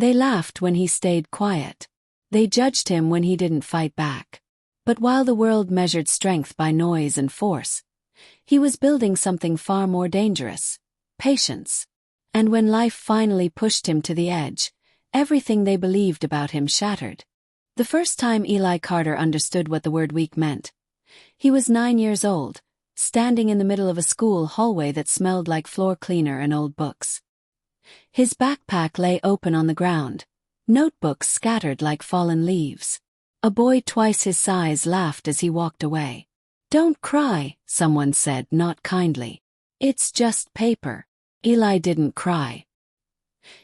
They laughed when he stayed quiet. They judged him when he didn't fight back. But while the world measured strength by noise and force, he was building something far more dangerous: patience. And when life finally pushed him to the edge, everything they believed about him shattered. The first time Eli Carter understood what the word weak meant, he was 9 years old, standing in the middle of a school hallway that smelled like floor cleaner and old books. His backpack lay open on the ground, notebooks scattered like fallen leaves. A boy twice his size laughed as he walked away. "Don't cry," someone said, not kindly. "It's just paper." Eli didn't cry.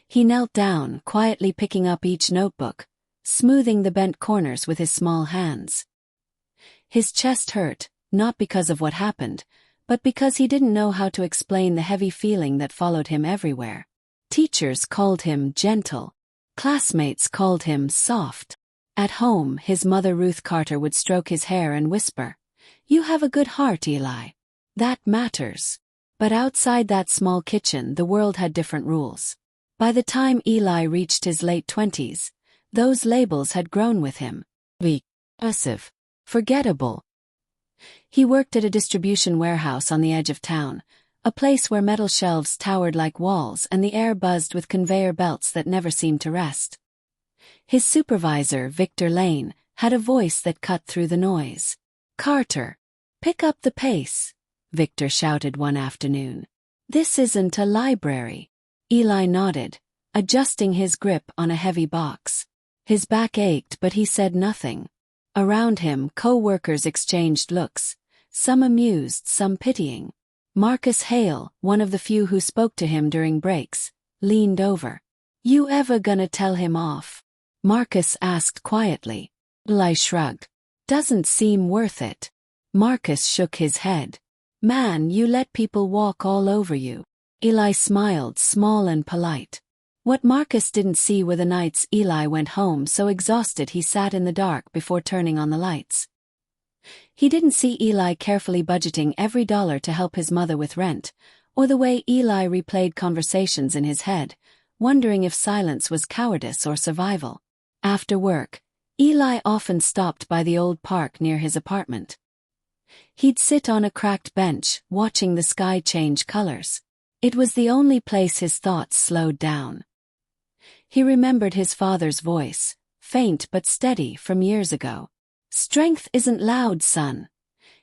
He knelt down, quietly picking up each notebook, smoothing the bent corners with his small hands. His chest hurt, not because of what happened, but because he didn't know how to explain the heavy feeling that followed him everywhere. Teachers called him gentle. Classmates called him soft. At home, his mother Ruth Carter would stroke his hair and whisper, "You have a good heart, Eli. That matters." But outside that small kitchen, the world had different rules. By the time Eli reached his late 20s, those labels had grown with him. Weak, passive, forgettable. He worked at a distribution warehouse on the edge of town, a place where metal shelves towered like walls and the air buzzed with conveyor belts that never seemed to rest. His supervisor, Victor Lane, had a voice that cut through the noise. "Carter, pick up the pace," Victor shouted one afternoon. "This isn't a library." Eli nodded, adjusting his grip on a heavy box. His back ached, but he said nothing. Around him, co-workers exchanged looks, some amused, some pitying. Marcus Hale, one of the few who spoke to him during breaks, leaned over. "You ever gonna tell him off?" Marcus asked quietly. Eli shrugged. "Doesn't seem worth it." Marcus shook his head. "Man, you let people walk all over you." Eli smiled, small and polite. What Marcus didn't see were the nights Eli went home so exhausted he sat in the dark before turning on the lights. He didn't see Eli carefully budgeting every dollar to help his mother with rent, or the way Eli replayed conversations in his head, wondering if silence was cowardice or survival. After work, Eli often stopped by the old park near his apartment. He'd sit on a cracked bench, watching the sky change colors. It was the only place his thoughts slowed down. He remembered his father's voice, faint but steady, from years ago. "Strength isn't loud, son,"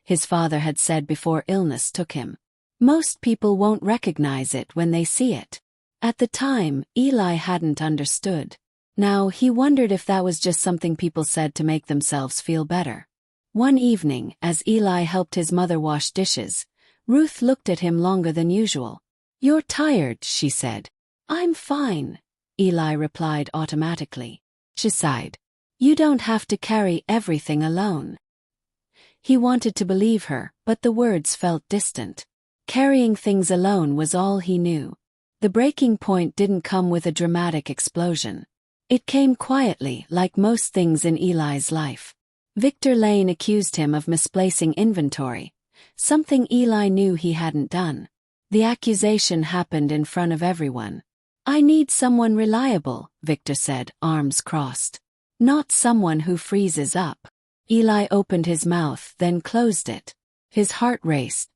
his father had said before illness took him. "Most people won't recognize it when they see it." At the time, Eli hadn't understood. Now he wondered if that was just something people said to make themselves feel better. One evening, as Eli helped his mother wash dishes, Ruth looked at him longer than usual. "You're tired," she said. "I'm fine," Eli replied automatically. She sighed. "You don't have to carry everything alone." He wanted to believe her, but the words felt distant. Carrying things alone was all he knew. The breaking point didn't come with a dramatic explosion. It came quietly, like most things in Eli's life. Victor Lane accused him of misplacing inventory, something Eli knew he hadn't done. The accusation happened in front of everyone. "I need someone reliable," Victor said, arms crossed. "Not someone who freezes up." Eli opened his mouth, then closed it. His heart raced.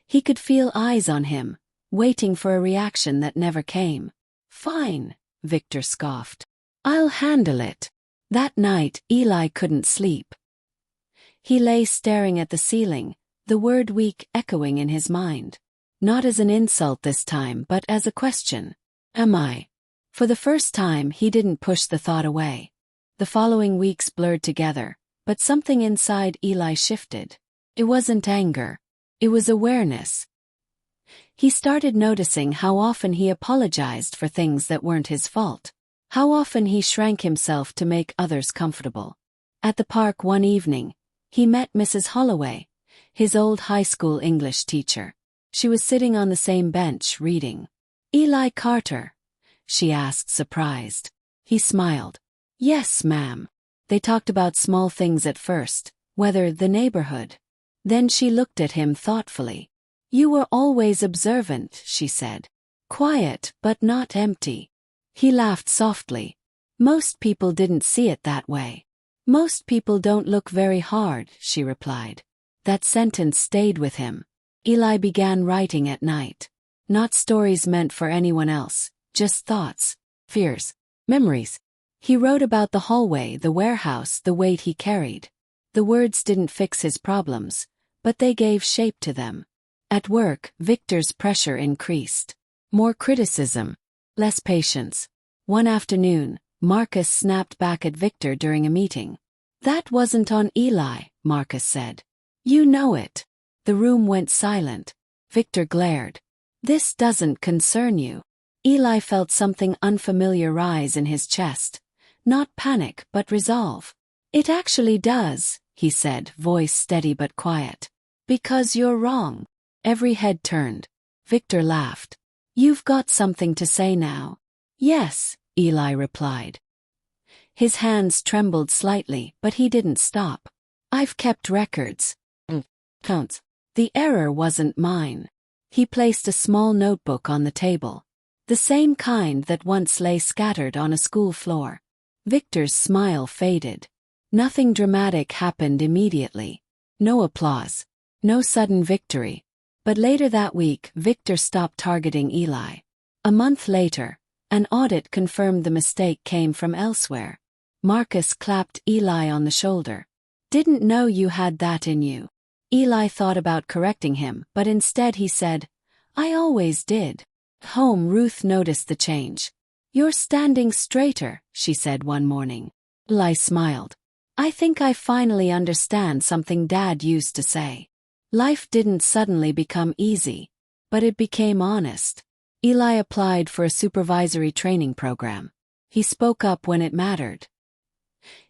He could feel eyes on him, waiting for a reaction that never came. "Fine," Victor scoffed. "I'll handle it." That night, Eli couldn't sleep. He lay staring at the ceiling, the word weak echoing in his mind. Not as an insult this time, but as a question. Am I? For the first time, he didn't push the thought away. The following weeks blurred together, but something inside Eli shifted. It wasn't anger. It was awareness. He started noticing how often he apologized for things that weren't his fault. How often he shrank himself to make others comfortable. At the park one evening, he met Mrs. Holloway, his old high school English teacher. She was sitting on the same bench, reading. "Eli Carter?" she asked, surprised. He smiled. "Yes, ma'am." They talked about small things at first, whether the neighborhood. Then she looked at him thoughtfully. "You were always observant," she said. "Quiet, but not empty." He laughed softly. Most people didn't see it that way. Most people don't look very hard, she replied. That sentence stayed with him. Eli began writing at night. Not stories meant for anyone else, just thoughts, fears, memories. He wrote about the hallway, the warehouse, the weight he carried. The words didn't fix his problems, but they gave shape to them. At work, Victor's pressure increased. More criticism, less patience. One afternoon, Marcus snapped back at Victor during a meeting. That wasn't on Eli, Marcus said. You know it. The room went silent. Victor glared. This doesn't concern you. Eli felt something unfamiliar rise in his chest. Not panic, but resolve. It actually does, he said, voice steady but quiet. Because you're wrong. Every head turned. Victor laughed. You've got something to say now. Yes, Eli replied. His hands trembled slightly, but he didn't stop. I've kept records. Counts. The error wasn't mine. He placed a small notebook on the table. The same kind that once lay scattered on a school floor. Victor's smile faded. Nothing dramatic happened immediately. No applause. No sudden victory. But later that week, Victor stopped targeting Eli. A month later, an audit confirmed the mistake came from elsewhere. Marcus clapped Eli on the shoulder. Didn't know you had that in you. Eli thought about correcting him, but instead he said, I always did. Home, Ruth noticed the change. You're standing straighter, she said one morning. Eli smiled. I think I finally understand something Dad used to say. Life didn't suddenly become easy, but it became honest. Eli applied for a supervisory training program. He spoke up when it mattered.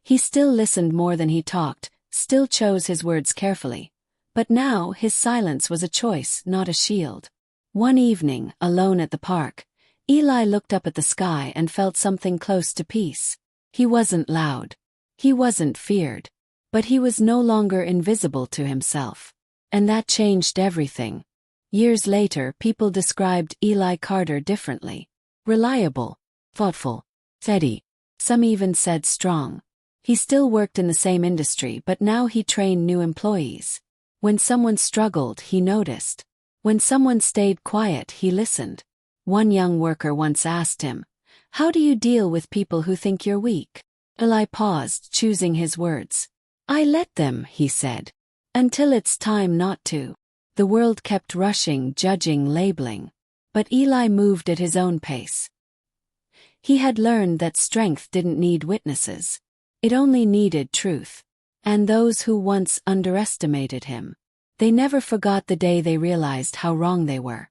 He still listened more than he talked, still chose his words carefully. But now his silence was a choice, not a shield. One evening, alone at the park, Eli looked up at the sky and felt something close to peace. He wasn't loud. He wasn't feared. But he was no longer invisible to himself. And that changed everything. Years later, people described Eli Carter differently. Reliable, thoughtful, steady. Some even said strong. He still worked in the same industry, but now he trained new employees. When someone struggled, he noticed. When someone stayed quiet, he listened. One young worker once asked him, How do you deal with people who think you're weak? Eli paused, choosing his words. I let them, he said. Until it's time not to. The world kept rushing, judging, labeling. But Eli moved at his own pace. He had learned that strength didn't need witnesses. It only needed truth. And those who once underestimated him, they never forgot the day they realized how wrong they were.